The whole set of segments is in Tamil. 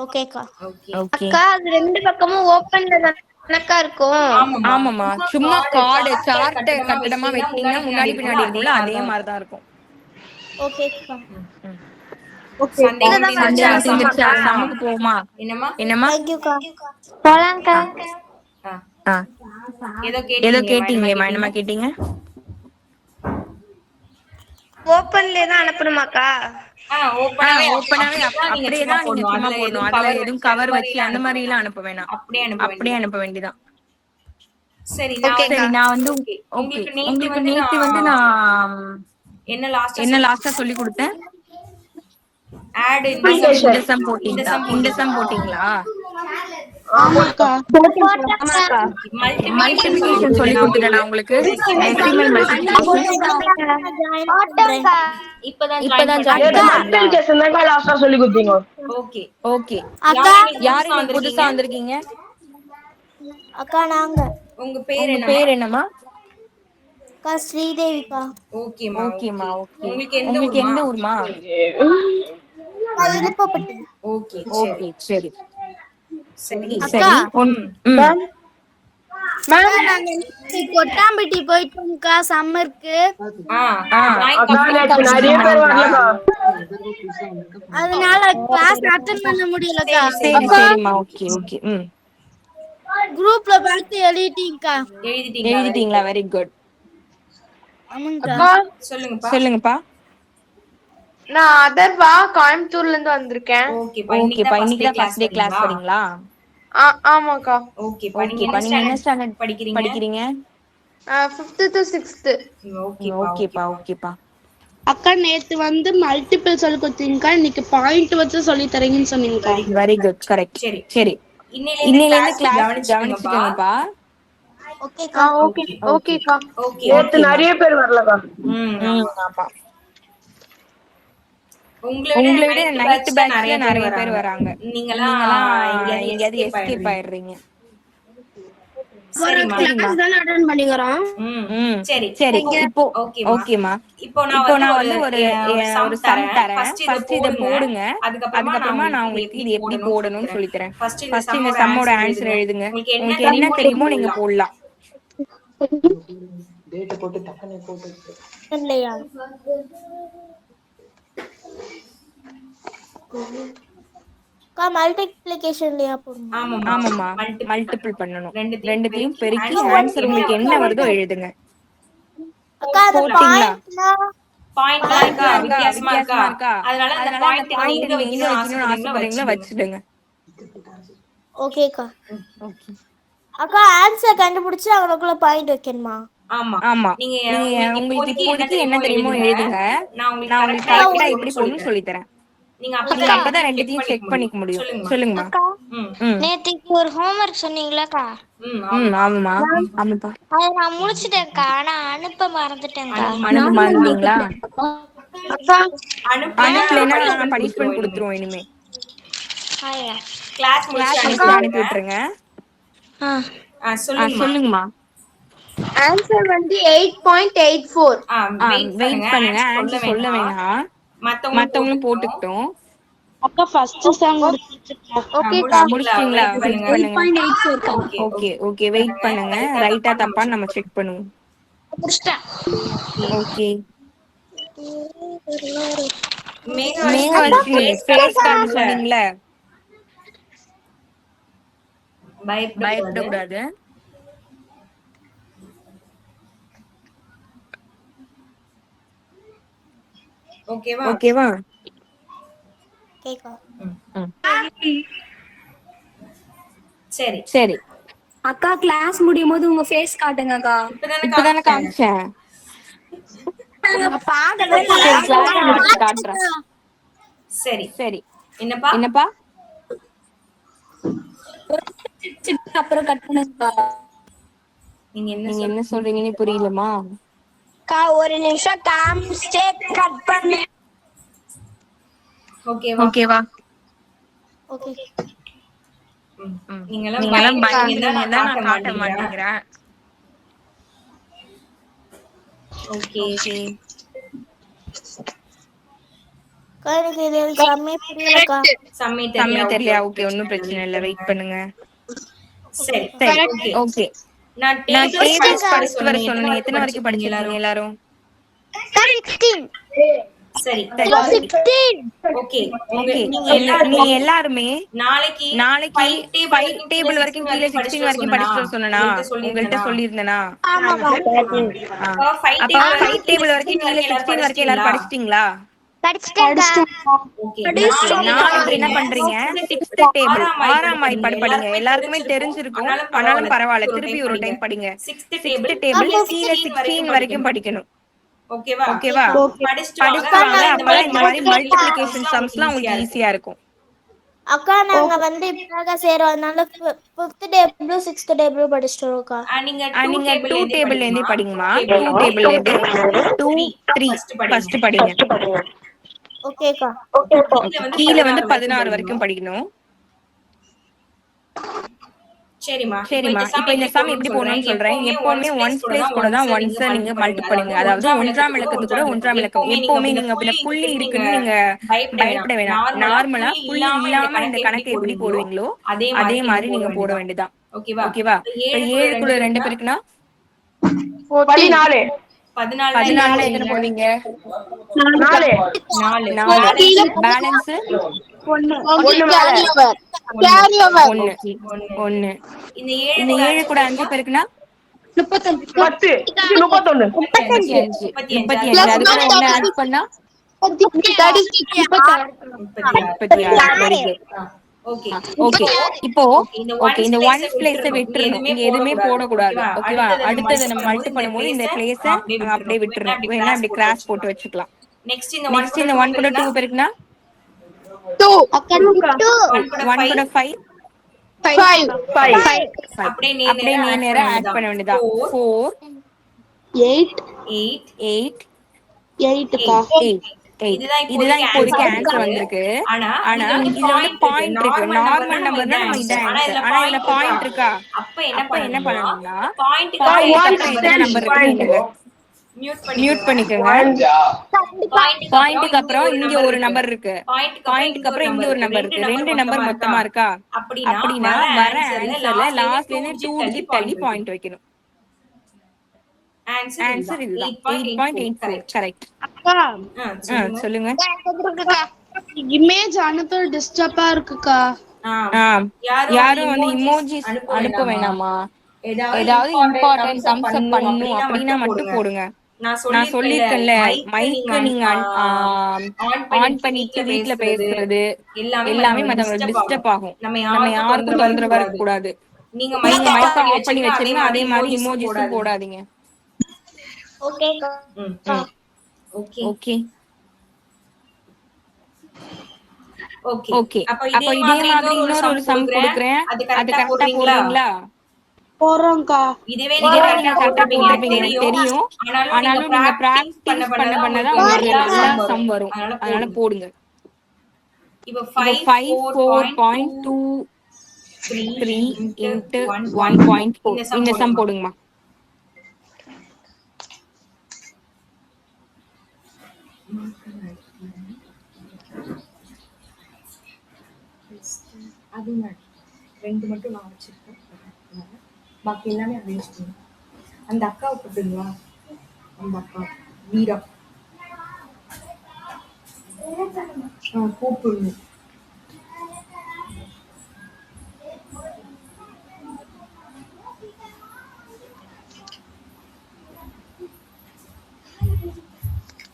ஓகேக்கா. ஓகே. ஓகே. அக்கா அது 2 பக்கமும் ஓப்பன்ல தானக்கா இருக்கும். ஆமாமா. சும்மா கார்டு சார்ட் கட்டடமா வெட்டினீங்கன்னா முன்னாடி பின்னாடி இருக்கும்ல அதே தான் மாதிரி தான் இருக்கும். ஓகேக்கா. சந்தேகம் தீர்ந்துருச்சா? சம்முக்கு போமா? என்னம்மா? தேங்க் யூக்கா. போலாம்க்கா. ஆ. ஏதோ ஏதோ கேட்டீங்களேம்மா, கேட்டீங்களேம்மா, என்னம்மா என்னம்மா கேட்டீங்க? கேட்டீங்க? ஓப்பன்ல தான் அனுப்பணுமாக்கா? ஓப்பனாவே அப்படியே தான் நீங்க சும்மா போடணும். அதுல எதுவும் கவர் வச்சு அந்த மாதிரி எல்லாம் அனுப்ப வேணாம். அப்படியே அனுப்ப அப்படியே வேண்டியது. அனுப்ப வேண்டியதான். சரி, ஓகேக்கா. நான் வந்து ஓகே. ஓகே. நேத்து உங்களுக்கு நேத்து வந்து நான் என்ன லாஸ்டா என்ன லாஸ்டா சொல்லி கொடுத்தேன்? ஆட் இந்த சம் போட்டீங்களா? இந்த சம் போட்டீங்களா? ஆமாக்கா. போட்டாக்கா. மல்டிப்ளிகேஷன் சொல்லி கொடுத்துட்டேன் நான் உங்களுக்கு. டெசிமல் மல்டிப்ளிகேஷன் போட்டோக்கா. இப்பதான் ஜாயின் நேத்து பண்ணீங்களா? மல்டிபிளிகேஷன் தான் லாஸ்டா சொல்லி கொடுத்தீங்க. ஓகே. ஓகே. அக்கா. யார் இன்னைக்கு புதுசா வந்திருக்கீங்க? அக்கா நாங்க. உங்க பேர் உங்க என்னம்மா? பேர் என்னம்மா? அக்கா ஸ்ரீதேவிக்கா. ஓகேமா. ஓகேம்மா. ஓகே. உங்களுக்கு உங்களுக்கு எந்த ஊர்மா? அக்கா இலுப்பப்பட்டி. ஓகே. ஓகே சரி சரி. அக்கா. ம். அக்கா நாங்க இன்னைக்கு கொட்டாம்பட்டி போயிட்டோம்க்கா சம்மருக்கு. அக்கா நேத்து நிறைய பேர் வரலக்கா. அதனால கிளாஸ் அட்டெண்ட் பண்ண முடியலக்கா. சரி சரிம்மா. Okay okay. ம். குரூப்ல பார்த்து எழுதிட்டீங்கக்கா. எழுதிட்டீங்களா? Very good. ஆமாங்கக்கா. அக்கா சொல்லுங்கப்பா. நான் அதர்வா கோயம்புத்தூர்ல இருந்து வந்திருக்கேன். ஓகேப்பா. இன்னைக்கு தான் ஃபர்ஸ்ட் டே கிளாஸ் வரீங்களா? ஆமாக்கா. ஓகேப்பா. ஓகேப்பா. நீங்க என்ன ஸ்டாண்டர்ட் படிக்கிறீங்க? 5th to 6th. ஓகேப்பா. ஓகேப்பா. அக்கா நேத்து வந்து மல்டிபிள் சொல்லி கொடுத்தீங்கக்கா, இன்னைக்கு பாயிண்ட் வச்சு சொல்லி தரீங்கன்னு சொன்னீங்கக்கா. Very good. கரெக்ட். சரி. இன்னையில இருந்து கிளாஸ் கவனிச்சுக்கோங்கப்பா. ஓகேக்கா. ஓகேக்கா. நேத்து நிறைய பேர் வரலக்கா. ஆமா. உங்களை விட நைட் நைட் பேட்ச்ல பேட்ச்ல நிறைய பேர் வராங்க. நீங்கலாம் எங்கேயாவது எஸ்கேப் ஆயிடுறீங்க. ஆயிடுறீங்க. ஒரு கிளாஸ் தான் அட்டெண்ட் பண்ணிக்கிறோம். சரி. இப்போ ஓகேமா. இப்போ நான் வந்து ஒரு சம் தரேன். ஃபர்ஸ்ட் இத போடுங்க. அதுக்கப்புறமா நான் உங்களுக்கு இது எப்படி போடணும்னு சொல்லி தரேன். ஃபர்ஸ்ட் இந்த சம்மோட ஆன்சர் எழுதுங்க. உங்களுக்கு என்ன தெரியுமோ நீங்க போடலாம். டேட் போட்டு டக்குனு போட்டு. இல்லையா? அக்கா மல்டிப்ளிகேஷன்லயா போடணும்? ஆமாமா. மல்டிபிள் பண்ணனும். ரெண்டுத்தையும் பெருக்கி ஆன்சர் உங்களுக்கு என்ன வருதோ எழுதுங்க. அக்கா அந்த பாயிண்ட்லாம் வித்தியாசமா இருக்கா? அதனால அந்த பாயிண்ட் நீங்க எங்க வைக்கணும்னு ஆசைப்படுறீங்களோ வச்சிடுங்க. ஓகேக்கா. ஓகே. அக்கா ஆன்சர் கண்டுபிடிச்சு அவனுக்குள்ள பாயிண்ட் வைக்கணுமா? ஆமா. நீங்க உங்களுக்கு இப்போதைக்கு என்ன தெரியுமோ எழுதுங்க. நான் உங்களுக்கு கரெக்ட்டா எப்படி போடணும்னு சொல்லி தரேன். நீங்க அப்பதான் ரெண்டுத்தையும் செக் பண்ணிக்க முடியும். சொல்லுங்கம்மா. அக்கா நேத்திக்கு ஒரு ஹோம்வொர்க் சொன்னீங்களாக்கா? ஆமாமா. ஆமாப்பா. அதை நான் முடிச்சிட்டேன்க்கா. ஆனா அனுப்ப மறந்துட்டேன்க்கா. அனுப்ப மறந்துட்டீங்களா? அக்கா அனுப்பலைன்னா நான் பனிஷ்மெண்ட் கொடுத்துருவோம் இனிமே. கிளாஸ் முடிச்சு அனுப்பி விட்டுருங்க. சொல்லுங்கம்மா. ஆன்சர் வந்து 8.84. வெயிட் பண்ணுங்க. ஆன்சர் சொல்ல வேணாம். மத்தவங்களும் போட்டுக்கிட்டோம். அக்கா ஃபர்ஸ்ட் சம் முடிச்சிட்டேன். முடிச்சிட்டீங்களா? வெயிட் பண்ணுங்க. 8.84. ஓகே வெயிட் பண்ணுங்க. ரைட்டா தப்பான்னு நம்ம செக் பண்ணுவோம். முடிச்சிட்டேன். ஓகே. மேகவர்ஷினி ஃபேஸ் கார்டு சொன்னீங்களே, பயப்படக்கூடாது. பயப்படக்கூடாது. ஓகேவா? கேக்கா. சரி. அக்கா கிளாஸ் முடியும் போது உங்க ஃபேஸ் காட்டுங்க அக்கா. இப்பதானே காமிச்சேன். கிளாஸ் முடிச்சு காட்டுறேன். சரி. என்னப்பா? அப்புறம் கட் பண்ணுங்க. நீங்க என்ன சொல்றீங்கன்னு புரியலமா? அக்கா ஒரு நிமிஷம் காமிச்சிட்டே கட் பண்ணு. ஓகேவா? ஓகே. நீங்கலாம் பயந்துறீங்க தான் நான் காட்ட மாட்டேங்கிறேன். ஓகே. எனக்கு இது சம்மே புரியலக்கா. சம்மே சமயம் தெரியல. தெரியலையா? ஓகே, ஒன்னும் பிரச்சனை இல்ல, வெயிட் பண்ணுங்க. சரி சரி, ஓகே. நான் நான் டேபிள்ஸ் டேபிள்ஸ் படிச்சு ஃபர்ஸ்ட் வர சொன்னேன். சொன்னேன். எத்தனை வரைக்கும் படிச்சிருக்கீங்க எல்லாரும்? சரி ஓகே. நீங்க எல்லாருமே நாளைக்கு நாளைக்கு 5 டேபிள் கீழ வரைக்கும் கீழே 16 வரைக்கும் படிச்சுட்டு சொன்னா உங்கள்கிட்ட சொல்லியிருந்தேனா? அப்ப 5 டேபிள் வரைக்கும் கீழே 16 வரைக்கும் எல்லாரும் படிச்சிட்டீங்களா? ஓகே. நாளைக்கு என்ன பண்றீங்க? 6th டேபிள் 6ஆம் வாய்ப்பாடு படிங்க. எல்லாருக்குமே தெரிஞ்சிருக்கும், ஆனாலும் பரவாயில்ல, திருப்பி ஒரு டைம் படிங்க. 6th டேபிள் கீழே 16 வரைக்கும் படிக்கணும். ஓகேவா? படிச்சுட்டு வாங்க. அப்பதான் இந்த மாதிரி மல்டிப்ளிகேஷன் சம்ஸ்லாம் உங்களுக்கு ஈஸியா இருக்கும். அக்கா நாங்க வந்து இப்பதான் சேரோம், அதனால 5th டேபிள் 6th டேபிள் படிச்சிட்டு வரோம்க்கா. நீங்க நீங்க 2 டேபிள்ல இருந்தே படிங்கம்மா. 2 டேபிள்ல இருந்து 2 3 ஃபர்ஸ்ட் படிங்க. ஓகேக்கா. கீழ வந்து 16 வரைக்கும் படிக்கணும். சரிமா. இப்ப இந்த சம் எப்படி போடணும்னு சொல்றேன். எப்பவுமே ஒன்ஸ் பிளேஸ் கூட தான் ஒன்ஸ் நீங்க மல்டி பண்ணுங்க. அதாவது 1ஆம் இலக்கத்து கூட 1ஆம் இலக்கம். எப்பவுமே நீங்க இந்த புள்ளி இருக்குன்னு நீங்க பயப்பட வேணாம். நார்மலா புள்ளி இல்லாம இந்த கணக்கு எப்படி போடுவீங்களோ அதே மாதிரி நீங்க போட வேண்டியதான். ஓகேவா? இப்ப 7 கூட 2 பேருக்குன்னா 14. 14 எத்தனை போடுவீங்க? 4. பேலன்ஸ் 1. இந்த 7 கூட 5 பேருக்குன்னா 10. 31. 35. அது கூட 1 ஆட் பண்ணா 36. ஓகே. இப்போ இந்த 1 பிளேஸ விட்டுறணும். இங்க எதுவுமே போடக்கூடாது. ஓகேவா? அடுத்தது நம்ம மல்டி பண்ணும்போது இந்த பிளேஸ அப்படியே விட்டுறணும். வேணா இப்படி கிராஸ் போட்டு வச்சுக்கலாம். நெக்ஸ்ட் இந்த 1 கூட 2 பேருக்குன்னா 1 கூட 5. அப்படியே நேரா ஆட் பண்ண வேண்டியதா. 4 8 இதுதான் இப்போதைக்கு ஆன்சர் வந்திருக்கு. ஆனா இதுல வந்து பாயிண்ட் இருக்கு. நார்மல் நம்பர்னா நம்ம இதான் ஆன்சர். ஆனா இதுல பாயிண்ட் இருக்கா? அப்ப என்ன பண்ணணும்னா பாயிண்ட் அப்புறம் எத்தனை நம்பர் இருக்குன்னு மியூட் பண்ணிக்கோங்க. பாயிண்ட்க்கு அப்புறம் இங்க ஒரு நம்பர் இருக்கு. பாயிண்ட்க்கு அப்புறம் இங்க ஒரு நம்பர் இருக்கு. 2 நம்பர் மொத்தமா இருக்கா? அப்படினா வர ஆன்சர்ல லாஸ்ட்ல இருந்து 2 டிஜிட் தள்ளி பாயிண்ட் வைக்கணும். ஆன்சர் இதுதான். 8.84 கரெக்ட். அக்கா சொல்லுங்க. இமேஜ் அனுப்ப டிஸ்டர்பா இருக்குக்கா. யாரும் வந்து இமோஜிஸ் அனுப்ப வேணாமா? ஏதாவது இம்பார்ட்டன்ட் தம்ஸ் அப் பண்ணனும் அப்படினா மட்டும் போடுங்க. நான் சொல்லிருக்கேன்ல, மைக் நீங்க ஆன் பண்ணிட்டு வீட்ல பேசுறது எல்லாமே மத்தவங்களுக்கு டிஸ்டர்ப் ஆகும். நம்ம யாருக்கும் தொந்தரவு வர கூடாது. நீங்க மைக் ஆஃப் பண்ணி வச்சிருங்க. அதே மாதிரி இமோஜிஸும் போடாதீங்க. ஓகே. அப்ப இதே மாதிரி இன்னொரு சம் கொடுக்கிறேன். அது கரெக்ட்டா போடுறீங்களா? போறோம்க்கா. இதுவே நீங்க கரெக்ட்டா போடுறீங்க எனக்கு தெரியும். ஆனாலும் நீங்க பிராக்டீஸ் பண்ணதான் உங்களுக்கு நல்ல சம் வரும். அதனால போடுங்க. இப்போ 5 4.23 into 1.4 இந்த சம் போடுங்கம்மா. அது ரெண்டு மட்டும் நான் வச்சிருக்கேன். பாக்கி எல்லாமே அரேஞ்ச் பண்ணுங்க. அந்த அக்காவை கூப்பிடுங்களா? அந்த அக்கா வீரா கூப்பிடுங்க.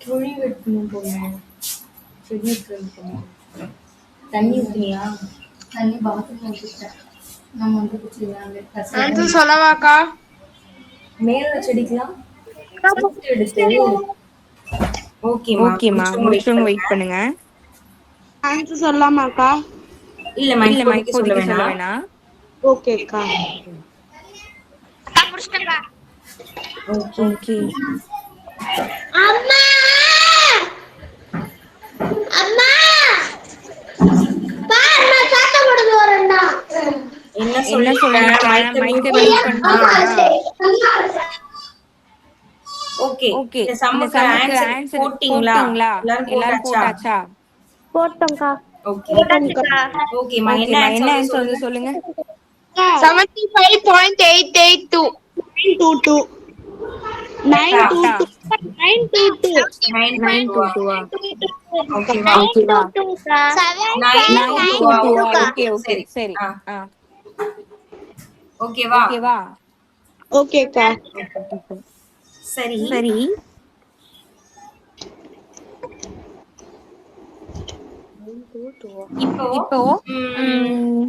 தொழி வெட்டணும் போங்க. செடி போங்க. தண்ணி ஊத்தினியா? தண்ணி பாத்ரூம்ல ஊத்திட்டேன். நம்ம வந்து ஆன்சர் சொல்லவாக்கா? மேல செடிக்கலாம் எடுத்து. ஓகேமா, முடிச்சவங்க வெயிட் பண்ணுங்க. ஆன்சர் சொல்லலாமாக்கா? இல்ல மைக் சொல்ல வேணாம். ஓகேக்கா. ஓகே. அம்மா அம்மா பாருங்க சாத்த போடுது வரேன்னா. என்ன சொல்றீங்க? மைக் வெயிட் பண்ணுங்க. ஓகே. இந்த சம்முக்கு ஆன்சர் போட்டீங்களா? எல்லாரும் போட்டாச்சா? போட்டோம்க்கா. ஓகே போட்டோம்க்கா. ஓகேம்மா, என்ன ஓகேம்மா, என்ன ஆன்சர் ஆன்சர் சொல்லுங்க. வந்து சொல்லுங்க. 75.882. 922. 922. 922. 922 ஓகேவா? ஓகேவா? 922. ஓகே ஓகே சரி. சரி. ஆ. ஓகேவா? ஓகேவா? ஓகேக்கா. சரி. சரி, இப்போ இப்போ ம்,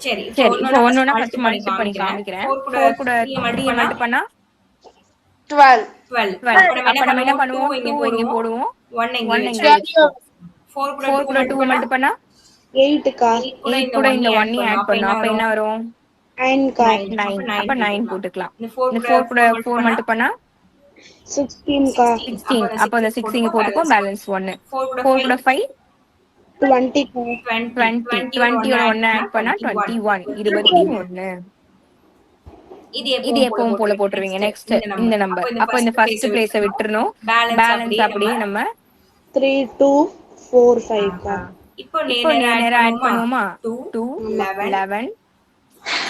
சரி சரி, இப்போ ஒன்னொன்னா மல்டி ஃபர்ஸ்ட் பண்ணி மல்டிப்ளை பண்ணி காமிக்கிறேன். 4 கூட 4 கூட 3 மல்டி 3 பண்ணா மல்டிப்ளை பண்ணா 12. 12. 12. அப்ப அப்ப நம்ம என்ன பண்ணுவோம்? பண்ணுவோம்? 2 2 இங்க போடுவோம், 1 இங்க 1 இங்க வச்சுப்போம். வச்சுப்போம். 4 கூட 4 2 கூட மல்டி 2 பண்ணா மல்டிப்ளை பண்ணா 8க்கா. 8 கூட 8 இந்த கூட 1 இந்த ஆட் 1 பண்ணோம். ஆட் அப்ப என்ன பண்ணோம். அப்ப வரும்? என்ன வரும்? 9க்கா. 9. 9. அப்ப 9 போட்டுக்கலாம். இந்த 4 இந்த கூட 4 கூட 4 4 மல்டிப்ளை பண்ணா 16க்கா. 16. அப்ப அந்த 6 இங்க போட்டுக்கோ, பேலன்ஸ் 1. 4 கூட 4 கூட 5 20க்கா. 20. 20 யோட யோட 1 1 ஆட் பண்ணா 21. 21. இது இது எப்பவும் போல எப்பவும் போல போட்டுருவீங்க. போட்டுருவீங்க. நெக்ஸ்ட் நெக்ஸ்ட் இந்த இந்த நம்பர். நம்பர். அப்ப அப்போ இந்த இந்த ஃபர்ஸ்ட் ஃபர்ஸ்ட் பிளேஸ பிளேஸ விட்டுறணும். பேலன்ஸ் பேலன்ஸ் அப்படியே நம்ம 3245க்கா. இப்போ இப்போ நேரா ஆட் பண்ணுவோமா? 2 2 11 11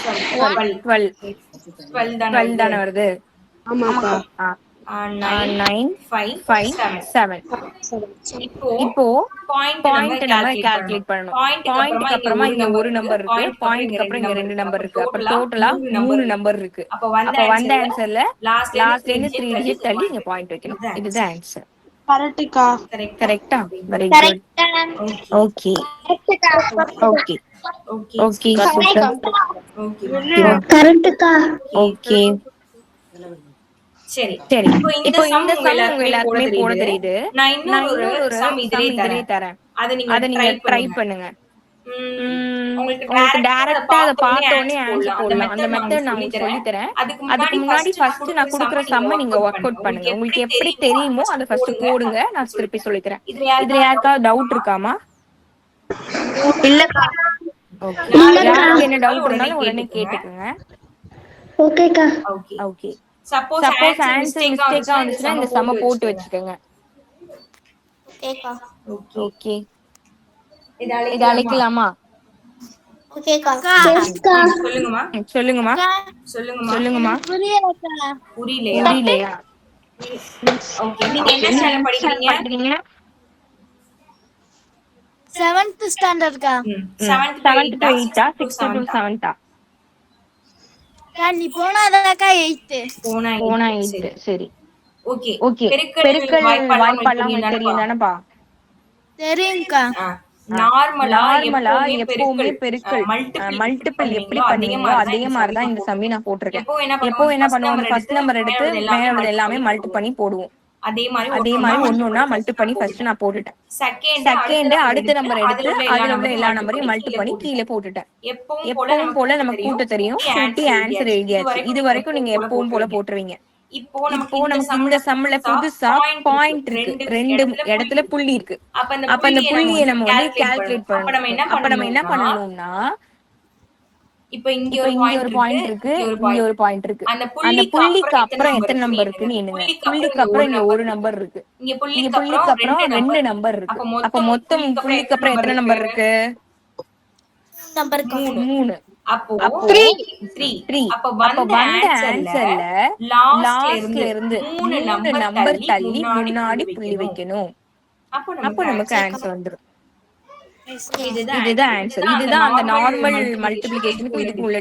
சாரி சாரி 12 12 தான 12 தானே வருது. ஆமாக்கா. 9 9 5 5 7. 7. இப்போ இப்போ பாயிண்ட் பாயிண்ட் நம்ம கால்குலேட் கால்குலேட் பண்ணணும். பாயிண்ட்க்கு அப்புறமா இங்க ஒரு நம்பர் இருக்கு, பாயிண்ட்க்கு அப்புறம் இங்க 2 நம்பர் இருக்கு. அப்ப டோட்டலா 3 நம்பர் இருக்கு. அப்ப வந்த ஆன்சர்ல லாஸ்ட்ல இருந்து 3 டிஜிட் தள்ளி இங்க பாயிண்ட் வைக்கணும். இதுதான் ஆன்சர். கரெக்ட்டுக்கா. கரெக்ட்டா? Very good. Okay okay okay super. கரெக்ட்டுக்கா. ஓகே சரி. சரி, இந்த இப்போ சம் இந்த உங்க சம் உங்க எல்லாருக்குமே எல்லாருக்குமே போட தெரியுது. நான் நான் இன்னொரு இன்னொரு ஒரு சம் சம் இதிலே இதிலே தரேன். தரேன். அதை நீங்க ட்ரை பண்ணுங்க. பண்ணுங்க. உங்களுக்கு டைரக்டா அதை பார்த்த உடனே ஆன்சர் அந்த போடலாம். அந்த மெத்தட் நான் மெத்தட் நான் உங்களுக்கு உங்களுக்கு சொல்லி தரேன். அதுக்கு முன்னாடி ஃபர்ஸ்ட் நான் கொடுக்குற சம்ம நீங்க ஒர்க் அவுட் பண்ணுங்க. உங்களுக்கு எப்படி தெரியுமோ அதை ஃபர்ஸ்ட் போடுங்க. நான் திருப்பி சொல்லி தரேன். இதுல யாருக்காவது டவுட் இருக்காமா? இல்லக்கா. ஓகே, இல்லக்கா. யாருக்கு என்ன டவுட் இருந்தாலும் உடனே கேட்டுக்கோங்க. ஓகேக்கா. Okay. Suppose suppose answer answer மிஸ்டேக்கா வந்துச்சுன்னா இந்த சம்ம போட்டு வச்சுக்கோங்க. வச்சுக்கோங்க. ஓகேக்கா. ஓகே, இது இது அழைக்கலாமா? அழைக்கலாமா? ஓகேக்கா. சரிக்கா. சொல்லுங்கம்மா. சொல்லுங்கம்மா. சொல்லுங்கம்மா. புரியலையா? புரியலையா? ஓகே. நீங்க என்ன ஸ்டாண்டர்ட் படிக்கிறீங்க? படிக்கிறீங்க? 7th ஸ்டாண்டர்ட்க்கா. 7th to 7th 8 to 8 6th to 7th நீ போனாதாக்கா 8th. போனா 8. சரி, ஓகே. பெருக்கல் வாய்ப்பாடுலாம் உங்களுக்கு தெரியும் தானேப்பா? தெரியும்க்கா. நார்மலா எப்பவுமே பெருக்கல் மல்டிபிள் எப்படி பண்ணுவீங்களோ அதே மாதிரிதான் இந்த சம்மி நான் போட்டிருக்கேன். எப்போ என்ன பண்ணுவோம்? ஃபர்ஸ்ட் நம்பர் எடுத்து மேல உள்ளது எல்லாமே மல்டி பண்ணி போடுவோம். அதே அதே மாதிரி ஒன்னொன்னா மல்டி பண்ணி ஃபர்ஸ்ட் நான் போட்டுட்டேன். செகண்ட் அடுத்த நம்பர் எடுத்து அதுல உள்ள எல்லா நம்பரையும் மல்டி பண்ணி கீழே போட்டுட்டேன். எப்பவும் போல நமக்கு கூட்ட தெரியும். கூட்டி ஆன்சர் எழுதியாச்சு. இது வரைக்கும் நீங்க எப்பவும் போல போட்டுருவீங்க. இப்போ நமக்கு இந்த சம்ல புதுசா பாயிண்ட் இருக்கு, 2 இடத்துல புள்ளி இருக்கு. அப்ப அந்த புள்ளியை நம்ம வந்து கால்குலேட் பண்ணணும். அப்ப நம்ம என்ன பண்ணணும்னா, இப்ப இங்க இப்ப ஒரு இங்க ஒரு பாயிண்ட் இருக்கு, இங்க ஒரு பாயிண்ட் இருக்கு. அந்த புள்ளிக்கு அப்புறம் எத்தனை நம்பர் இருக்குன்னு எண்ணுங்க. புள்ளிக்கு அப்புறம் இங்க ஒரு நம்பர் இருக்கு. இங்க புள்ளிக்கு அப்புறம் 2 நம்பர் இருக்கு. அப்ப மொத்தம் புள்ளிக்கு அப்புறம் எத்தனை நம்பர் இருக்கு? நம்பர்க்கா. 3. அப்போ 3. அப்ப வந்த ஆன்சர்ல லாஸ்ட்ல இருந்து 3 நம்பர் தள்ளி முன்னாடி புள்ளி வைக்கணும். அப்போ நமக்கு ஆன்சர் வந்துரும். இதுதான் ஆன்சர். இதுதான் அந்த நார்மல் மல்டிப்ளிகேஷனுக்கு இதுக்கு உள்ள.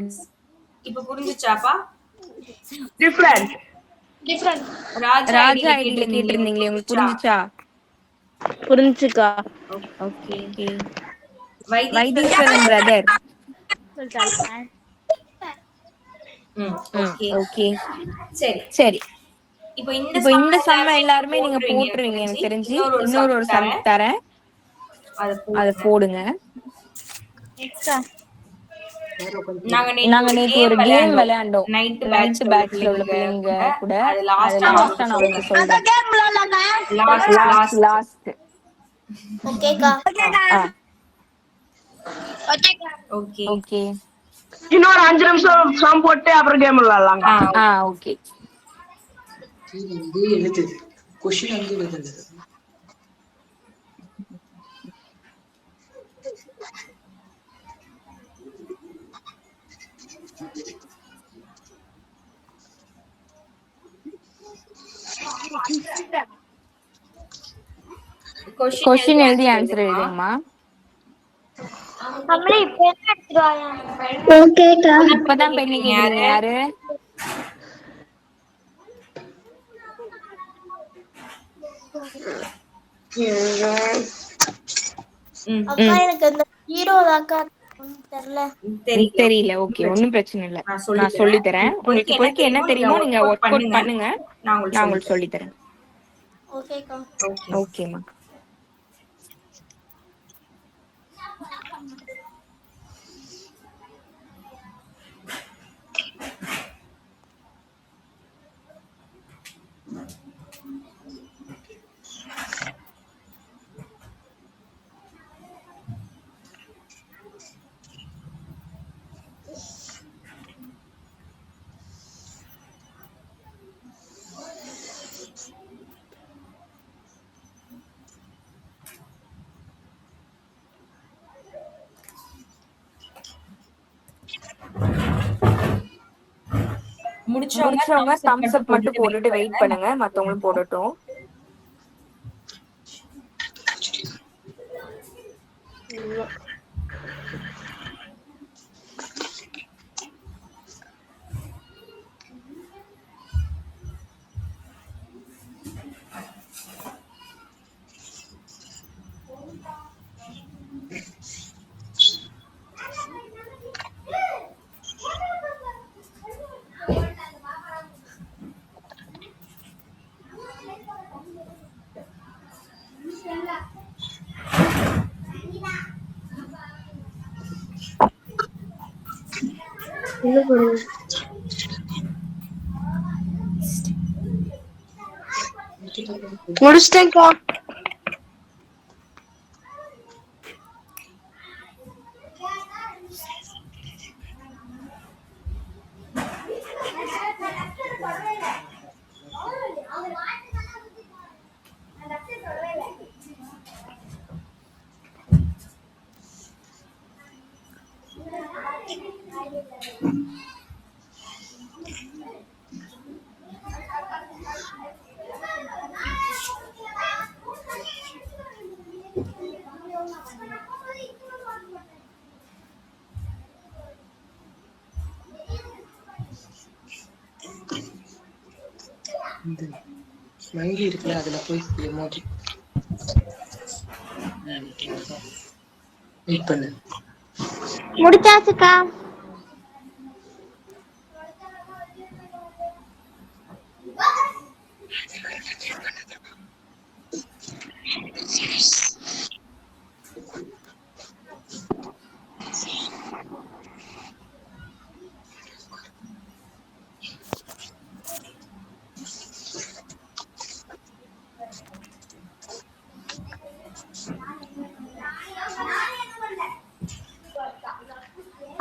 இப்ப புரிஞ்சுச்சாப்பா? டிஃபரண்ட். ராஜா ஐடில கேட்டிருந்தீங்களே, உங்களுக்கு புரிஞ்சுச்சா? புரிஞ்சுக்கா. ஓகே. வைத்தீஸ்வரன் பிரதர். ஓகே சரி. இப்போ இந்த சம்ம எல்லாருமே நீங்க போட்டுருவீங்க எனக்கு தெரிஞ்சு. இன்னொரு ஒரு சம் தரேன், அத போடுங்க. நாங்க நேத்து ஒரு கேம் விளையாண்டோம் நைட் பேட்ச்ல உள்ள பிள்ளைங்க கூட. அது லாஸ்டா நான் உங்களுக்கு சொல்றேன். லாஸ்ட். ஓகேக்கா. ஓகே. இன்னொரு 5 நிமிஷம் சாம் போட்டு அப்புறம் கேம் விளையாடலாங்க. ஓகே. கொஸ்டின் எழுதி ஆன்சர் எழுதுங்கம்மா. நம்மளே இப்ப என்ன எடுத்துட்டு வாயா? ஓகேக்கா. இப்பதான் பெண்ணு கேக்குறீங்க. யாரு? அக்கா எனக்கு இந்த ஹீரோ தாக்கா தெரியல. ஓகே, ஒன்னும் பிரச்சனை இல்ல. நான் சொல்லி தரேன். உங்களுக்கு இப்போதைக்கு என்ன தெரியுமோ நீங்க ஒர்க் அவுட் பண்ணுங்க. நான் உங்களுக்கு சொல்லி தரேன். ஓகேக்கா. ஓகேம்மா. முடிச்சவங்க தம்ஸ் அப் மட்டும் போட்டுட்டு வெயிட் பண்ணுங்க. மத்தவங்களும் போடட்டும். முடிச்சிட்டேன்க்கா. ஸ்மைலி இருக்குல்ல, அதுல போய் எமோஜி வெயிட் பண்ணு. முடிச்சாச்சுக்கா.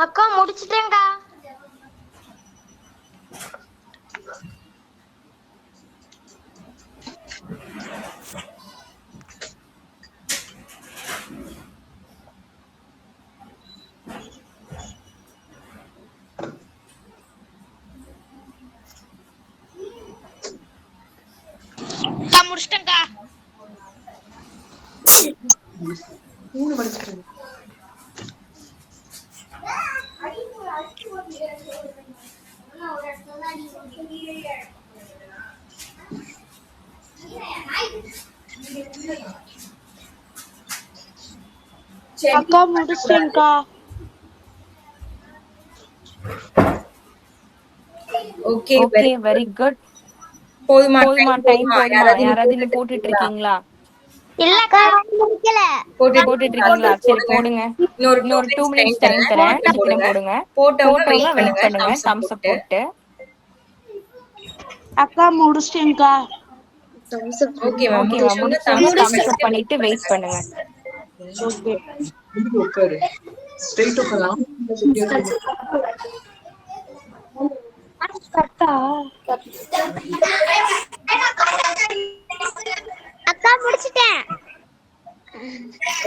அக்கா முடிச்சிட்டேன்க்கா. முடிச்சிட்டேன்க்கா. அக்கா முடிச்சிட்டேன்க்கா. Okay, very good. போதுமா? டைம் போதுமா? யாராவது இன்னும் போட்டுட்டு இருக்கீங்களா? இல்லக்கா முடிக்கல. போட்டுட்டு இருக்கீங்களா? சரி போடுங்க. இன்னொரு 2 மினிட்ஸ் டைம் தரேன். சீக்கிரம் போடுங்க. போட்டவங்க வெயிட் பண்ணுங்க. தம்ஸ் அப் போட்டு. அக்கா முடிச்சிட்டேன்க்கா. ஓகேவா? முடிச்சவங்க தம்ஸ் அப் பண்ணிட்டு வெயிட் பண்ணுங்க. ஓகே. உட்காரு. ஸ்ட்ரைட் உட்காரலாம். அக்கா முடிச்சிட்டேன்.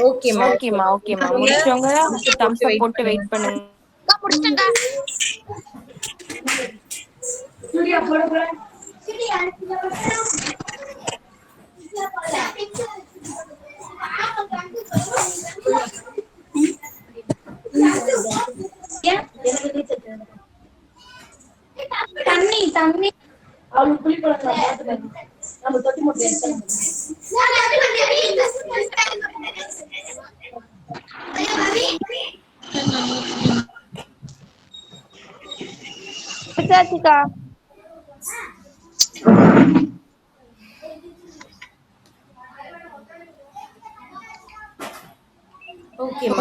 ஓகேமா. முடிச்சவங்க தம்ஸ் அப் போட்டு வெயிட் பண்ணுங்க. அக்கா முடிச்சிட்டேன்க்கா. தண்ணி தண்ணி அவளுக்கு புளிப்பழம் நம்ம தொட்டி முட்டை விசாரிச்சுக்கா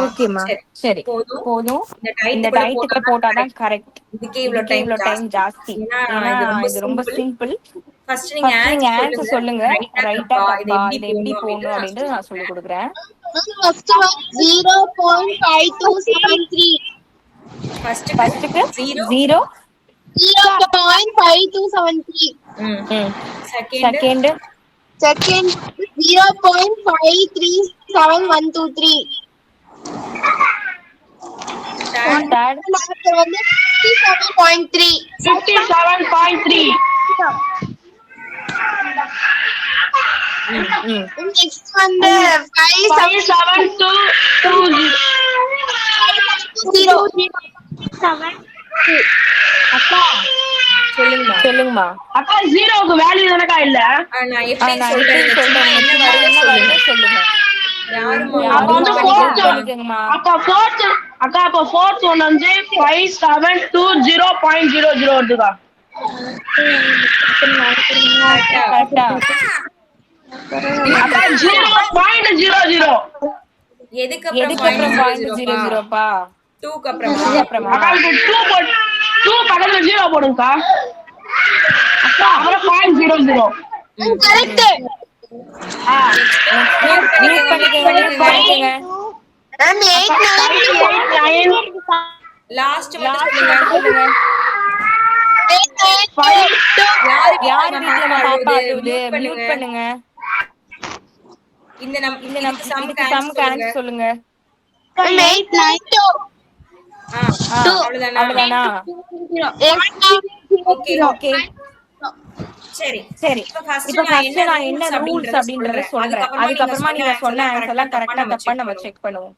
ஓகேமா சரி போதும் இந்த டயத்துக்கு போட்டாதான் கரெக்ட் இதுக்கே இவ்வளவு டைம் ஜாஸ்தி ஏன்னா இது ரொம்ப சிம்பிள் ஃபர்ஸ்ட் நீங்க ஆன்சர் சொல்லுங்க ரைட்டா தப்பா இது எப்படி போடணும் அப்படின்றது நான் சொல்லி கொடுக்குறேன் first 0.5273 ஃபர்ஸ்ட்க்கு 0 0.5273 second second 0.537123 third answer வந்து 57.3 57.3 நெக்ஸ்ட் வந்து 5720 அக்கா சொல்லுங்கம்மா அக்கா ஜீரோக்கு வேல்யூ தானக்கா இல்ல நான் எப்படி சொல்றேன் என்ன வருதுன்னு சொல்லுங்க அப்ப வந்து fourth one வந்து 5720.00 வருதுக்கா கரெக்ட்டா அக்கா 0.00 எதுக்கு அப்புறம் 0.00 பா 2க்கு அப்புறமா அக்கா 2 பக்கத்துல 0 போடுங்கக்கா அக்கா அப்புறம் 0.00 கரெக்ட் மியூட் பண்ணிக்கங்க லாஸ்ட் சொல்லுங்க யார் வீட்ல பாப்பா அழுவுது மியூட் பண்ணுங்க இந்த இதுக்கு சம் ஆன்சர் சொல்லுங்க அவ்வளவுதானா ஓகே சரி இப்போ ஃபர்ஸ்ட் நான் என்ன ரூல்ஸ் அப்படின்றத சொல்றேன் அதுக்கப்புறமா நீங்க சொன்ன ஆன்சர் எல்லாம் கரெக்ட்டா தப்பா நம்ம செக் பண்ணுவோம்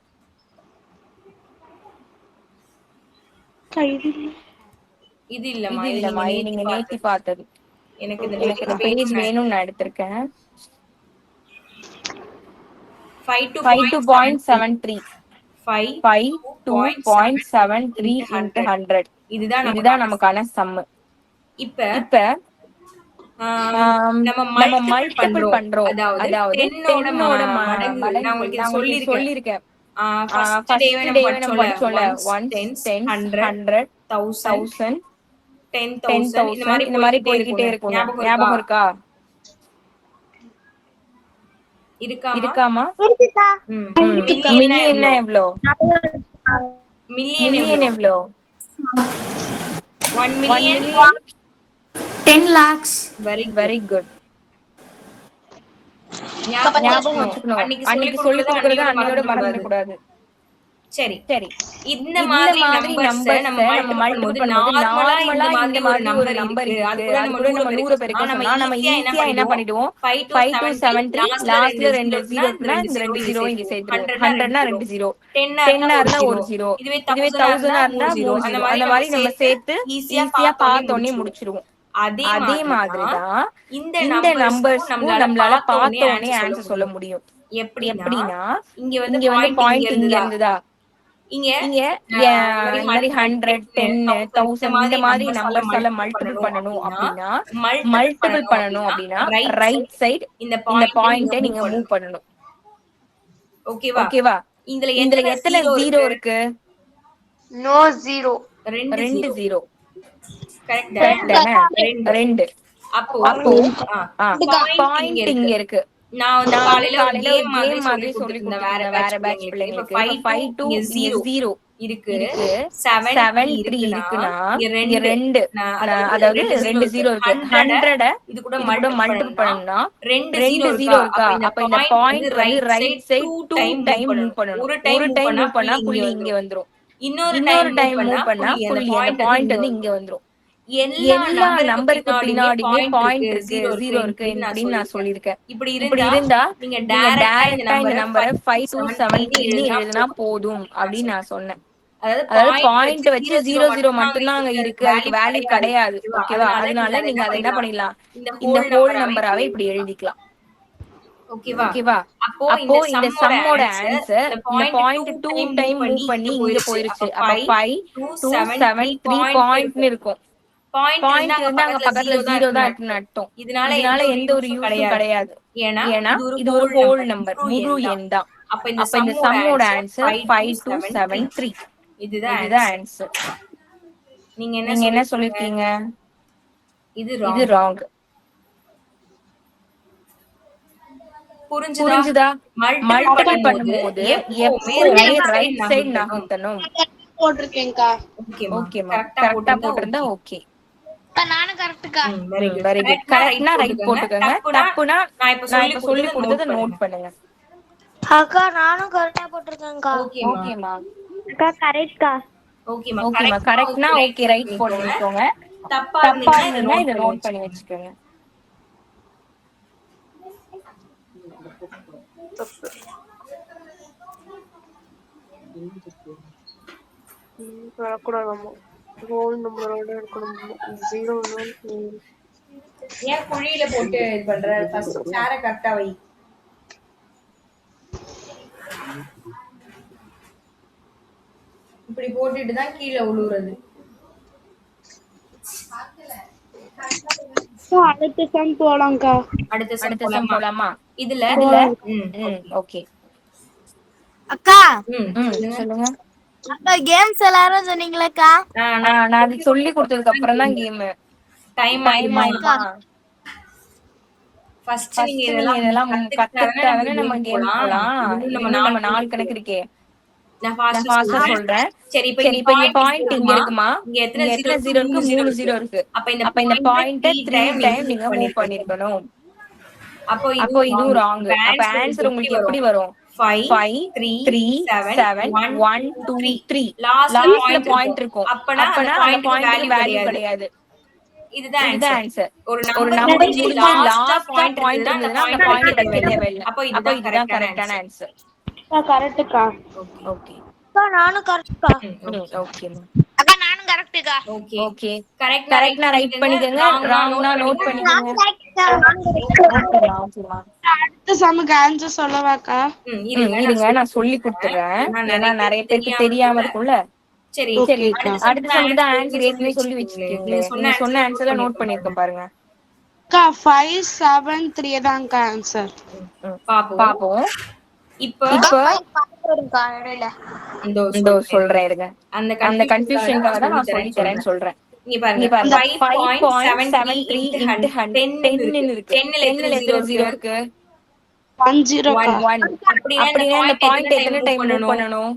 இது இல்லம்மா இது நீங்க நேத்தி பார்த்தது எனக்கு இந்த பேஜ் வேணும்னு நான் எடுத்திருக்கேன் 52.73 52.73 into 100 இதுதான் நமக்கான சம் இப்ப நம்ம மல்டிபிள் பண்றோம் அதாவது 10ஓட மடங்கு நான் உங்களுக்கு சொல்லிருக்கேன் ஃபர்ஸ்ட் டேவே நம்ம படிச்சோம்ல 1 10 100 1000 10000 இந்த மாதிரி போயிட்டே இருக்கும் ஞாபகம் இருக்கா இருக்காமா மில்லியன் எவ்வளோ மில்லியன் எவ்வளோ 1 மில்லியன் 10 lakhs வெரி குட் ஞாபகம் வச்சுக்கணும் அன்னைக்கு சொல்லி கொடுக்கறத அன்னையோட மறந்துட கூடாது சரி இந்த மாதிரி நம்பர்ஸ் நம்ம மல்டிபிள் பண்ணும்போது நார்மலா இந்த மாதிரி ஒரு நம்பர் இருக்கு அது கூட நம்ம 100 பெருக்க சொன்னா நம்ம ஈஸியா என்ன பண்ணிடுவோம் 5273 லாஸ்ட்ல ரெண்டு ஜீரோ இருக்குன்னா இந்த ரெண்டு ஜீரோ இங்க சேர்த்துருவோம் 100னா ரெண்டு ஜீரோ 10 இருந்தா ஒரு ஜீரோ இதுவே 1000 இருந்தா மூணு ஜீரோ அந்த மாதிரி நம்ம சேர்த்து ஈஸியா பார்த்தோன்னே முடிச்சிருவோம் அதே மாதிரிதான் இந்த நம்பர்ஸ்க்கும் நம்மளால பார்த்த உடனே ஆன்சர் சொல்ல முடியும் எப்படின்னா இங்க வந்து பாயிண்ட் இங்க இருந்ததா இங்க இந்த மாதிரி 100 10 1000 இந்த மாதிரி நம்பர்ஸ் எல்லாம் மல்டிபிள் பண்ணணும் அப்படின்னா ரைட் சைடு இந்த பாயிண்ட நீங்க மூவ் பண்ணணும் ஓகேவா இதுல எத்தனை ஜீரோ இருக்கு நோ ஜீரோ ரெண்டு ஜீரோ கரெக்ட் தானே ரெண்டு அப்போ பாயிண்ட் இங்க இருக்கு நான் காலையில கேம் மாதிரி சொல்லி கொடுத்தேன் வேற பேட்ச் பிள்ளைங்களுக்கு 5 2 0 இருக்கு 7 3 இருக்குன்னா இங்க ரெண்டு அதாவது ரெண்டு ஜீரோ இருக்கு 100 இது கூட மல்டிபிள் பண்ணனும்னா ரெண்டு ஜீரோ இருக்கா அப்ப இந்த பாயிண்ட் வந்து ரைட் சைடு 2 டைம் மூவ் பண்ணனும் ஒரு டைம் மூவ் பண்ணா புள்ளி இங்க வந்துரும் இன்னொரு டைம் மூவ் பண்ணா புள்ளி அந்த பாயிண்ட் வந்து இங்க வந்துரும் எல்லா நம்பருக்கு பின்னாடியுமே பாயிண்ட் இருக்கு, ஜீரோ இருக்கு அப்படின்னு நான் சொல்லியிருக்கேன். இப்படி இருந்தா நீங்க டைரக்டா இந்த நம்பரை 5273 எழுதினா போதும் அப்படின்னு நான் சொன்னேன். அதாவது பாயிண்ட் வச்சு 00 மட்டும்தான் அங்க இருக்கு, அதுக்கு வேல்யூ கிடையாது. ஓகேவா? அதனால நீங்க அதை என்ன பண்ணிடலாம், இந்த ஹோல் நம்பராவே இப்படி எழுதிக்கலாம். ஓகேவா? அப்போ இந்த சம்மோட ஆன்சர் இந்த பாயிண்ட் 2 டைம் மூவ் பண்ணி இங்க போயிருச்சு. அப்ப 5273 பாயிண்ட்னு இருக்கும். பாயிண்ட் இருந்தா அங்க பக்கத்துல 0 தான் இருக்குன்னு அர்த்தம். இதனால எந்த ஒரு யூஸும் கிடையாது. ஏன்னா இது ஒரு ஹோல் நம்பர், முழு எண் தான். அப்ப இந்த சம்மோட ஆன்சர் 5273. இதுதான் ஆன்சர். நீங்க என்ன சொல்லிருக்கீங்க? இது ராங். புரிஞ்சுதா? மல்டிபிள் பண்ணும்போது எப்பவுமே ரைட் சைடு நகர்த்தணும். போட்டிருக்கேன்க்கா. ஓகேமா, கரெக்டா போட்டிருந்தா ஓகே. நானும் கரெக்டுக்கா. Very good. கரெக்ட்னா ரைட் போட்டுக்கோங்க, தப்புனா நான் இப்ப சொல்லி கொடுத்தத நோட் பண்ணுங்க. அக்கா நானும் கரெக்டா போட்டிருக்கேன்க்கா. ஓகேமா அக்கா கரெக்ட்க்கா. ஓகேமா, கரெக்ட்னா ஓகே ரைட் போட்டுக்கோங்க. தப்பா இருந்தீங்கன்னா இத நோட் பண்ணி வச்சுக்கோங்க. ஏன் குழியில போட்டு இது பண்ற? ஃபர்ஸ்ட் சேர கரெக்டா வை. இப்படி போட்டுட்டு தான் கீழே உழுவுறது. அடுத்த சம் போலாம்க்கா. அடுத்த சம் போலாமா? இதுல ஓகே. அக்கா சொல்லுங்க. அக்கா கேம்ஸ் எல்லாரும் சொன்னீங்களேக்கா? நான் அது சொல்லி கொடுத்ததுக்கு அப்புறம் தான் கேம் டைம் ஆயிடுமா? ஃபர்ஸ்ட் நீங்க இதெல்லாம் கத்துக்கிட்டாதானே நம்ம கேம் போலாம். இன்னும் நம்ம 4 கணக்கு இருக்கே. நான் ஃபாஸ்டா சொல்றேன். சரி, இப்போ இந்த பாயிண்ட் இங்க இருக்குமா? இங்க எத்தனை 0 இருக்கு? 3 0 இருக்கு. அப்ப இந்த பாயிண்ட 3 டைம் நீங்க மூவ் பண்ணிருக்கணும். அப்போ இதுவும் ராங். அப்ப ஆன்சர் உங்களுக்கு எப்படி வரும்? 5 3 7 1 2 3. லாஸ்ட்ல பாயிண்ட் இருக்கும். அப்பனா அந்த பாயிண்ட்க்கு வேல்யூ கிடையாது. இதுதான் ஆன்சர். ஒரு நம்பர் முடிஞ்சு லாஸ்டா பாயிண்ட் இருந்ததுன்னா அந்த பாயிண்ட் வைக்க தேவையில்லை. அப்போ இதுதான் கரெக்டான ஆன்சர். கரெக்டுக்கா. ஓகே. அக்கா நானும் கரெக்ட்க்கா. ஓகேமா. அக்கா நானும் கரெக்டுக்கா. ஓகே. கரெக்ட்னா ரைட் பண்ணிக்கங்க, ராங்னா நோட் பண்ணிக்கங்க. ஓகேமா. அடுத்த சம்முக்கு ஆன்சர் சொல்லவாக்கா? இருங்க நான் சொல்லி கொடுத்துறேன். ஏன்னா நிறைய பேருக்கு தெரியாம இருக்கும்ல. சரி, அடுத்த சம்க்கு தான் ஆன்சர் ஏற்கனவே சொல்லி வச்சிருக்கீங்களே. நீங்க சொன்ன ஆன்சரை நோட் பண்ணிருக்கேன் பாருங்க. அக்கா 573 தான்க்கா ஆன்சர். பாப்போம். இப்போ இந்த சொல்றேன் இருங்க. அந்த கன்ஃபியூஷனுக்காக தான் நான் சொல்லி தரேன்னு சொல்றேன். இங்க பாருங்க 5.73 into 10 இருக்கு. 10ல எத்தனை 0 இருக்கு? 1 அப்படின்னா இந்த பாயிண்ட் எத்தனை டைம் மூவ் பண்ணணும்?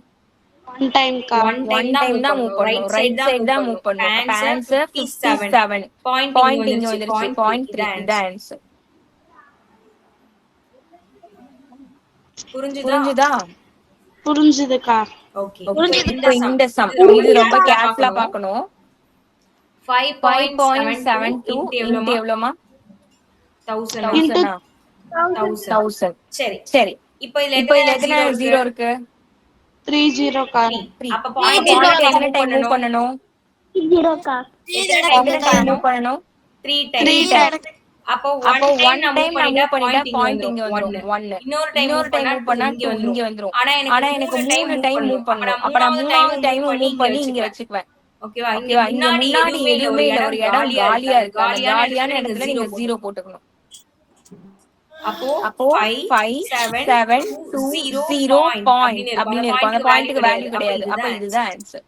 1 டைம்க்கா. 1 டைம் தான் மூவ் பண்ணணும். ரைட் சைடு தான் மூவ் பண்ணணும். அப்ப ஆன்சர் 57. பாயிண்ட் இங்க வந்துருச்சு. பாயிண்ட் 3 தான் ஆன்சர். புரிஞ்சுதா? புரிஞ்சுதுக்கா. ஓகே. இந்த சம் இது ரொம்ப கேர்ஃபுல்லா பார்க்கணும். 5.72 into எவ்வளவுமா? 1000. சரி. இப்போ இதுல எத்தனை 0 இருக்கு? 30க்கா. அப்ப பாயிண்ட் எத்தனை டைம் மூவ் பண்ணணும்? 0க்கா. எத்தனை டைம் மூவ் பண்ணணும்? 3 டைம். அப்போ 1 டைம் நான் மூவ் பண்ணிட்டா பாயிண்ட் இங்க வந்துரும் 1. இன்னொரு டைம் மூவ் பண்ணா இங்க வந்துரும். ஆனா எனக்கு 3 டைம் மூவ் பண்ணனும். அப்ப நான் மூணாவது டைம் மூவ் பண்ணி இங்க வச்சுக்குவேன். ஓகேவா? இங்க முன்னாடி எதுவுமே இல்ல, ஒரு இடம் காலியா இருக்கு. அந்த காலியான இடத்துல நீங்க 0 போட்டுக்கணும். அப்போ 5 7 2 0 பாயிண்ட் அப்படின்னு இருக்கும். அந்த பாயிண்ட்க்கு வேல்யூ கிடையாது. அப்ப இதுதான் ஆன்சர்.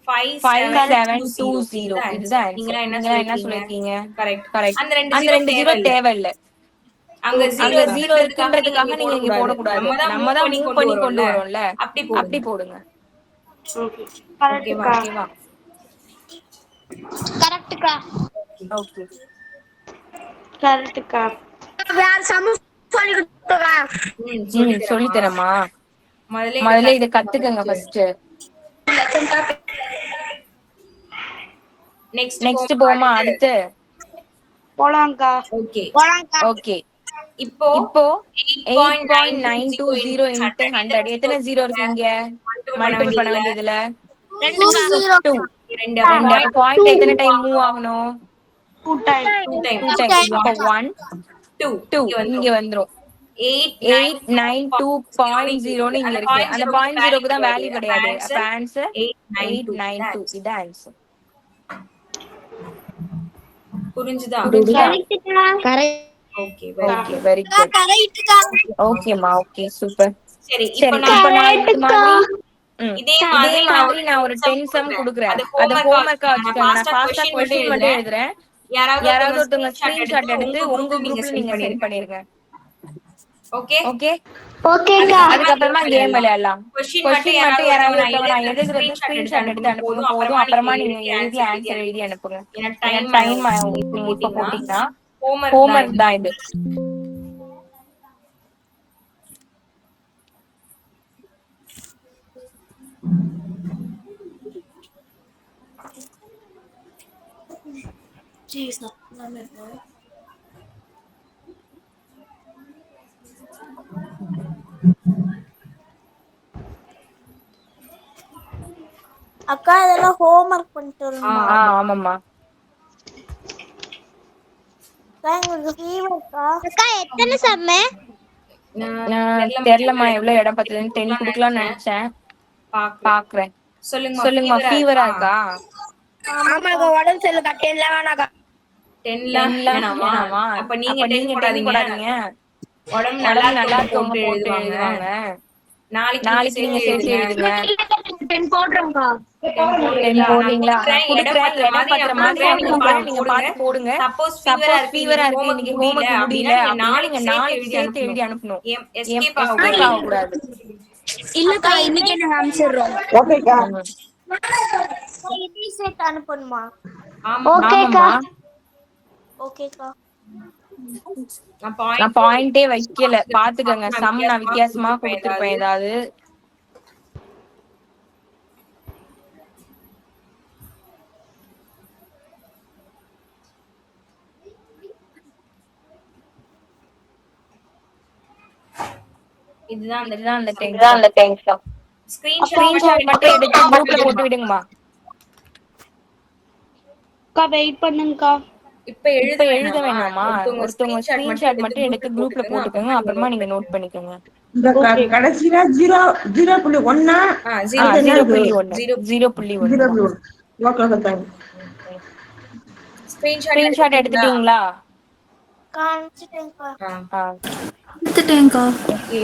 5720. இதுதான் ஆன்சர். நீங்க என்ன சொல்லிருக்கீங்க? கரெக்ட். அந்த ரெண்டு 0 தேவையில்லை. அங்க 0 இருக்குன்றதுக்காக நீங்க இங்க போட கூடாது. நம்ம தான் மூவ் பண்ணி கொண்டு வரோம்ல, அப்படி போடுங்க. ஓகேவா? கரெக்டுக்கா. ஓகே. கரெக்டுக்கா. வேற சம் சொல்லி கொடுத்தா? சொல்லி தரமா? முதல்ல இத கத்துக்கங்க ஃபர்ஸ்ட். நெக்ஸ்ட் போமா அடுத்து போலாம்க்கா. ஓகே. ஓகே. இப்போ இப்போ 8.920 into 100 எத்தனை ஜீரோ இருக்கு இங்க? மல்டிபிள் பண்ண வேண்டியதுல 2. ரெண்டு அப்ப பாயிண்ட் எத்தனை டைம் மூவ் ஆகணும்? 2 டைம். 2 டைம். அப்ப 1 2 இங்க வந்துரும். 892.0 இங்க இருக்கு. அந்த 0.0க்கு தான் வேல்யூ கிடையாது. அப்ப ஆன்சர் 892. இது ஆன்சர். புரிஞ்சுதா? Okay very good. ஓகேமா ஓகே சூப்பர். சரி இப்போ நான் இதே மாதிரி நான் ஒரு 10 சம் குடுக்குறேன். அது ஹோம்வொர்க்கா வச்சுக்கோங்க. நான் ஃபாஸ்டா क्वेश्चन மட்டும் எழுதுறேன். யாராவது ஒருத்தங்க ஸ்கிரீன்ஷாட் எடுத்து உங்க குரூப்ல நீங்க சென்ட் பண்ணிருங்க. ஓகே ஓகேக்கா. அதுக்கப்புறமா கேம் விளையாடலாம். क्वेश्चन மட்டும் யாராவது ஒருத்தவங்க நான் எழுதுறது ஸ்கிரீன்ஷாட் எடுத்து அனுப்புங்க போதும். அப்புறமா நீங்க எழுதி ஆன்சர் எழுதி அனுப்புங்க. டைம் நீங்க இப்ப போட்டீங்கன்னா ஹோம்வொர்க் தான் இது. அக்கா இதெல்லாம் ஹோம்வொர்க் பண்ணிட்டு வரணுமா? ஆமாம்மா. உங்களுக்கு ஃபீவர்க்கா? அக்கா எத்தனை சம்மு? தெரியலமா எவ்வளவு இடம் பத்துதுன்னு 10 குடுக்கலாம்னு நினைச்சேன். பாக்குறேன். சொல்லுங்கம்மா ஃபீவரா இருக்கா? ஆமாக்கா உடம்பு சொல்லுக்கா 10 வேணாக்கா. 10 வேணாமா? அப்ப நீங்க 10 போடாதீங்க. உடம்பு நல்லா போட்டு எழுதுவாங்க. நாளைக்கு நீங்க சேர்த்து எழுதுங்க. 10 போடுறோம்க்கா. 10 போடுறீங்களா? குடுக்குறேன். இடம் பத்துற மாதிரி குடுக்குறேன். நீங்க பார்த்து போடுங்க. சப்போஸ் ஃபீவரா இருக்கு இன்னைக்கு ஹோம்வொர்க் முடியல அப்படின்னா நீங்க நாளைக்கு சேர்த்து எழுதி அனுப்பணும். எஸ்கேப் ஆக கூடாது. இல்லக்கா இன்னைக்கு நாங்க அனுப்பிச்சிடுறோம். இது செட் அனுப்பணுமா? ஆமாம்மா. ஓகேக்கா. நான் பாயிண்டே வைக்கல. பாத்துக்கங்க. சம் நான் வித்தியாசமா கொடுத்திருப்பேன் ஏதாவது. இதுதான் அந்த டென்ஷன். ஸ்கிரீன்ஷாட் மட்டும் எடுத்து குரூப்ல போட்டு விடுங்கம்மா. அக்கா வெயிட் பண்ணுங்கக்கா. இப்ப எழுத வேணாமா? ஒருத்தவங்க ஸ்கிரீன்ஷாட் மட்டும் எடுத்து குரூப்ல போட்டுக்கோங்க. அப்புறமா நீங்க நோட் பண்ணிக்கோங்க. கடைசில 0.1 0.1 ஸ்கிரீன்ஷாட் எடுத்துட்டீங்களா? எடுத்துட்டேன்க்கா.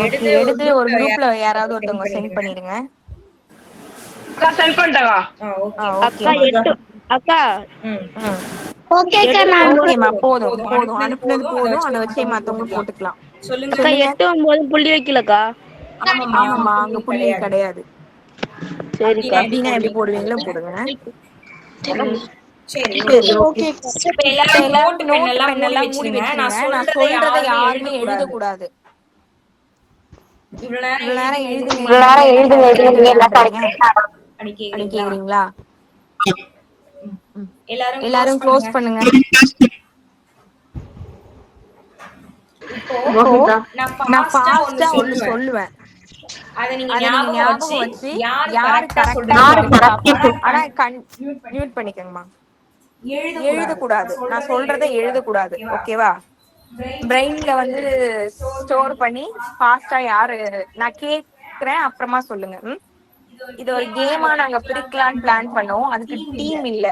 எடுத்து ஒரு குரூப்ல யாராவது ஒருத்தவங்க சென்ட் பண்ணிடுங்க. சென்ட் பண்ணிட்டேங்க. அக்கா ஓகேமா போதும் அனுப்புனது போதும். அதை வச்சே மத்தவங்க போட்டுக்கலாம். அக்கா 8 9 புள்ளி வைக்கலக்கா. ஆமாமா அங்க புள்ளி கிடையாது. சரிக்கா. அப்படின்னா எப்படி போடுவீங்களோ போடுங்க. சரி ஓகே. எல்லாரும் நோட் பென்னெல்லாம் மூடி வச்சிருங்க. நான் சொல்றதை யாருமே எழுதக்கூடாது. இவ்வளவு நேரம் எழுதுங்க. கேக்குறீங்களா? எல்லாரும் க்ளோஸ் பண்ணுங்க. நான் ஃபாஸ்டா ஒன்னு சொல்லுவேன். அத நீங்க ஞாபகம் வச்சு யாரு கரெக்ட்டா ஆனா மியூட் பண்ணிக்கங்கம்மா. எழுதக்கூடாது. நான் சொல்றதை எழுதக்கூடாது. ஓகேவா? பிரெயின்ல வந்து ஸ்டோர் பண்ணி ஃபாஸ்டா யாரு நான் கேக்குறேன் அப்புறமா சொல்லுங்க. இது ஒரு கேமா நாங்க பிரிக்கலான்னு பிளான் பண்ணோம். அதுக்கு டீம் இல்ல.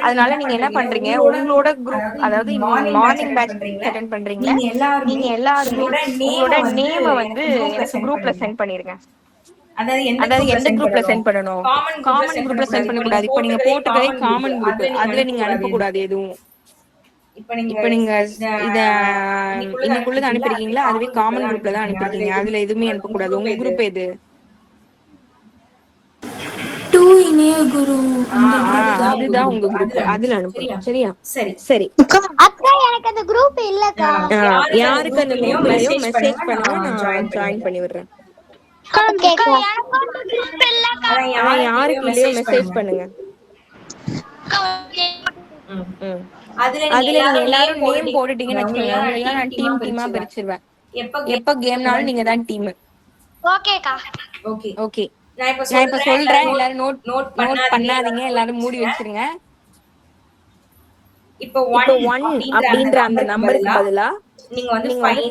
அதனால நீங்க என்ன பண்றீங்க, உங்களோட குரூப் அதாவது மார்னிங் பேட்ச் அட்டெண்ட் பண்றீங்க, நீங்க எல்லாருமே உங்களோட நேம வந்து எனக்கு குரூப்ல சென்ட் பண்ணிருங்க. அதாவது எந்த குரூப்ல சென்ட் பண்ணணும்? காமன் குரூப்ல சென்ட் பண்ண கூடாது. இப்ப நீங்க போட்டுக்கவே காமன் குரூப், அதுல நீங்க அனுப்ப கூடாது எதுவும். இப்ப நீங்க இத இன்னைக்குள்ளது அனுப்பிருக்கீங்களா, அதுவே காமன் குரூப்ல தான் அனுப்பிருக்கீங்க. அதுல எதுவுமே அனுப்ப கூடாது. உங்க குரூப் எது? அதுதான் உங்க குரூப். அதுல அனுப்புங்க. சரியா? சரி. அக்கா எனக்கு அந்த குரூப் இல்லக்கா. யாருக்கு அந்த குரூப்லயோ மெசேஜ் பண்ணுங்க, நான் ஜாயின் பண்ணி விடுறேன். குரூப் இல்லக்கா. யாருக்கு இல்லையோ மெசேஜ் பண்ணுங்க. ஓகே அதுல நீங்க எல்லாரும் நேம் போட்டுட்டீங்கன்னு வச்சுக்கோங்க, உங்களை நான் டீமா பிரிச்சிருவேன். எப்ப கேம்னாலும் நீங்க தான் டீம். ஓகேக்கா. ஓகே, நான் இப்ப சொல்றேன், எல்லாரும் நோட் பண்ணாதீங்க, எல்லாரும் மூடி வச்சிருங்க. இப்போ 1 அப்படின்ற அந்த நம்பருக்கு பதிலா நீங்க வந்து 5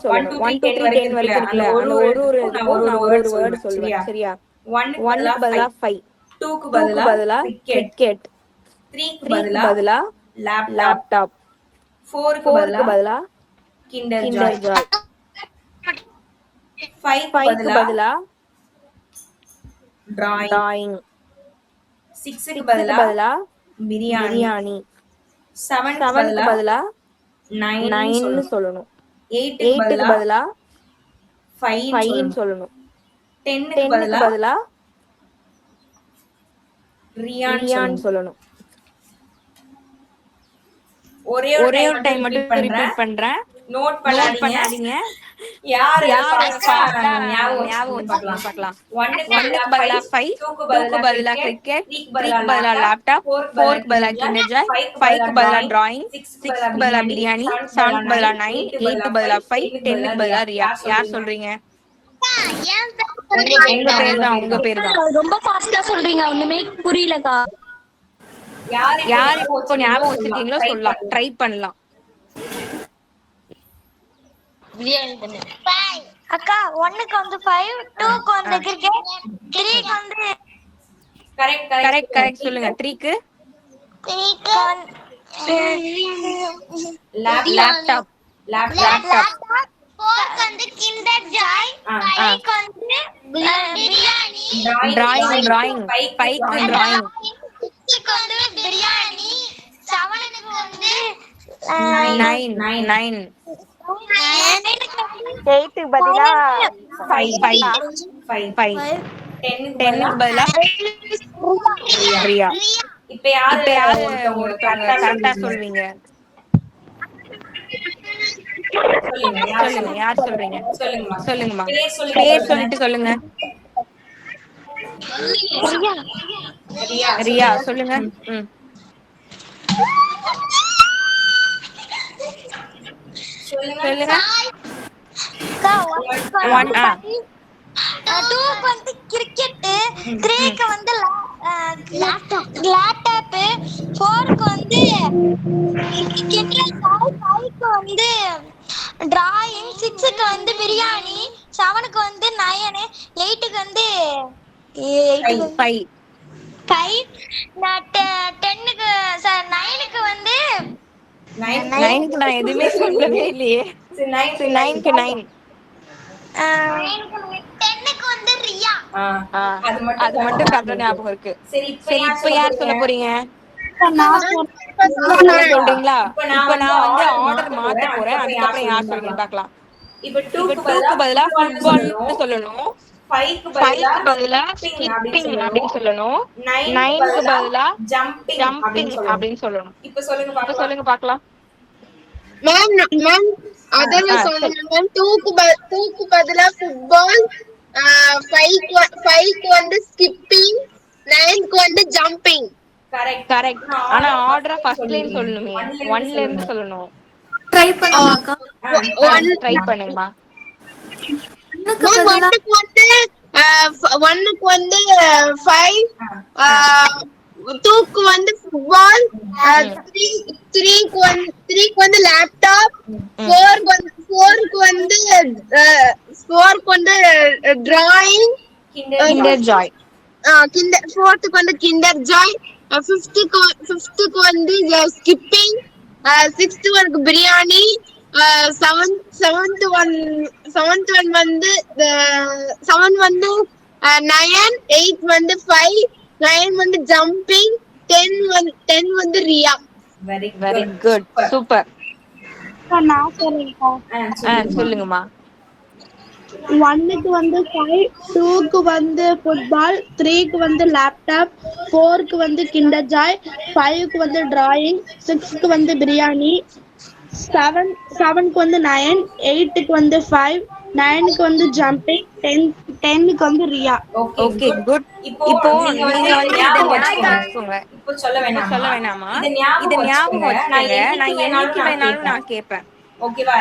சொல்லணும். 1 to 10 வரைக்கும் இருக்குல்ல, அந்த ஒரு இதுக்கும் நான் ஒரு வேர்ட் சொல்லுவேன். சரியா? 1 க்கு பதிலா 5, 2 க்கு பதிலா கிரிக்கெட், 3 க்கு பதிலா லேப்டாப், 4 க்கு பதிலா கிண்டர் ஜாய், 5 க்கு பதிலா டிராயிங், 6 க்கு பதிலா பிரியாணி, 7 க்கு பதிலா 9 சொல்லணும், 8 க்கு பதிலா 5 சொல்லணும், 10 க்கு பதிலா ரியான் சொல்லணும். ஒரே ஒரு டைம் மட்டும் ரிப்பீட் பண்றேன், நோட் பண்ணாதீங்க. யாரு ஞாபகம் பார்க்கலாம். 1 க்கு பதிலா 5, 2 க்கு பதிலா கிரிக்கெட், 3 க்கு பதிலா லேப்டாப், 4 க்கு பதிலா கிண்டர் ஜாய், 5 க்கு பதிலா டிராயிங், 6 க்கு பதிலா பிரியாணி, 7 க்கு பதிலா 9, 8 க்கு பதிலா 5, 10 க்கு பதிலா ரியா. யார் சொல்றீங்க? உங்க பேர் தான். ரொம்ப ஃபாஸ்டா சொல்றீங்க, ஒண்ணுமே புரியலக்கா. யார் இப்போ ஞாபகம் வச்சிருக்கீங்களோ சொல்லலாம், ட்ரை பண்ணலாம். அக்கா 1க்கு வந்து 5, 2க்கு வந்து கிரிக்கெட், 3க்கு வந்து கரெக்ட் சொல்லுங்க. 3க்கு லேப்டாப், 4க்கு வந்து கிண்டர் ஜாய், 5க்கு வந்து பிரியாணி, டிராயிங், 5க்கு டிராயிங், 6க்கு வந்து பிரியாணி, 7க்கு வந்து 9, 8க்கு பதிலா 5, 10க்கு பதிலா ரியா. இப்ப யாரு ஒருத்தவங்க கரெக்டா சொல்வீங்க? சொல்லுங்க, யார் சொல்றீங்க? சொல்லுங்கம்மா, பேர் சொல்லிட்டு சொல்லுங்க. ரியா சொல்லுங்க. சொல்லுங்க. 2க்கு வந்து கிரிக்கெட், 3க்கு வந்து லேப்டாப், 4க்கு வந்து கிண்டர் ஜாய், 5க்கு வந்து டிராயிங், 6க்கு வந்து பிரியாணி, 7க்கு வந்து 9, 8க்கு வந்து 5, 10க்கு 9க்கு வந்து 9க்கு நான் எதுவுமே சொல்லவே இல்லையே. 9க்கு 9, 10க்கு வந்து ரியா. அது மட்டும் கரெக்டா ஞாபகம் இருக்கு. சரி, இப்ப யார் சொல்ல போறீங்க? சொல்றீங்களா? இப்ப நான் வந்து ஆர்டர் மாத்த போறேன், அதுக்கப்புறம் யார் சொல்றீங்க பார்க்கலாம். இப்ப 2க்கு பதிலா ஃபுட்பால்னு சொல்லணும், 5க்கு பதிலா ஸ்கிப்பிங் அப்படின்னு சொல்லணும், 9க்கு பதிலா ஜம்பிங் அப்படின்னு சொல்லணும். இப்ப சொல்லுங்க பார்க்கலாம். மேம் அதான் சொன்னேன் மேம். 2க்கு பதிலா ஃபுட்பால், 5க்கு வந்து ஸ்கிப்பிங், 9க்கு வந்து ஜம்பிங். கரெக்ட். ஆனா ஆர்டர் ஃபர்ஸ்ட்ல இருந்து சொல்லணுமே, 1ல இருந்து சொல்லணும். ட்ரை பண்ணுங்கக்கா. ட்ரை பண்ணுங்கம்மா. 1க்கு வந்து 5, 2க்கு வந்து ஃபுட்பால், 3க்கு வந்து லேப்டாப், 4க்கு வந்து டிராயிங், கிண்டர் ஜாய், 4க்கு வந்து கிண்டர் ஜாய், 5க்கு வந்து ஸ்கிப்பிங், 6th வந்து பிரியாணி, 7th வந்து 7 வந்து 9, 8 வந்து 5, 9 வந்து ஜம்பிங், 10 வந்து ரியா. Very good, super. நான் சொல்றேன். சொல்லுங்கம்மா. 1க்கு வந்து 5, 2க்கு வந்து ஃபுட்பால், 3க்கு வந்து லேப்டாப், 4க்கு வந்து கிண்டர் ஜாய், 5க்கு வந்து டிராயிங், 6க்கு வந்து பிரியாணி, 7க்கு வந்து 9, 8க்கு வந்து 5, 9க்கு வந்து ஜம்பிங், 10க்கு வந்து ரியா. Okay good. இப்போ நீங்க வந்து இதை ஞாபகம் வச்சுக்கோங்க. இப்போ சொல்ல வேணாமா? இதை ஞாபகம் வச்சுக்கோங்க. நான் என்னைக்கு வேணாலும் நான் கேட்பேன். ஓகேவா?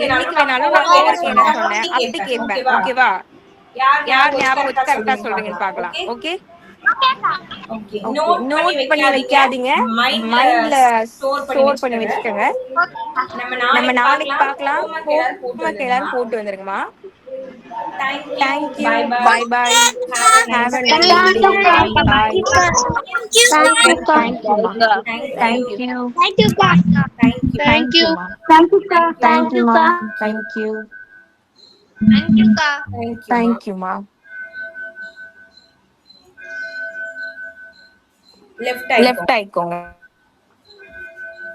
என்னைக்கு வேணாலும் நான் ஹோம்ஒர்க் என்ன சொன்னேன் அப்படி கேட்பேன். ஓகேவா? யார் ஞாபகம் வச்சு கரெக்டா சொல்றீங்கன்னு பார்க்கலாம். ஓகே நோட் பண்ணி வைக்காதீங்க, மைண்ட்ல ஸ்டோர் பண்ணி வச்சுக்கோங்க. நம்ம நாளைக்கு பார்க்கலாம். ஹோம்ஒர்க் எல்லாரும் போட்டு வந்துருங்கம்மா. Thank you. Bye bye. Have a nice day. Bye. Thank you. Thank you, ma. Left ஆயிக்கோங்க.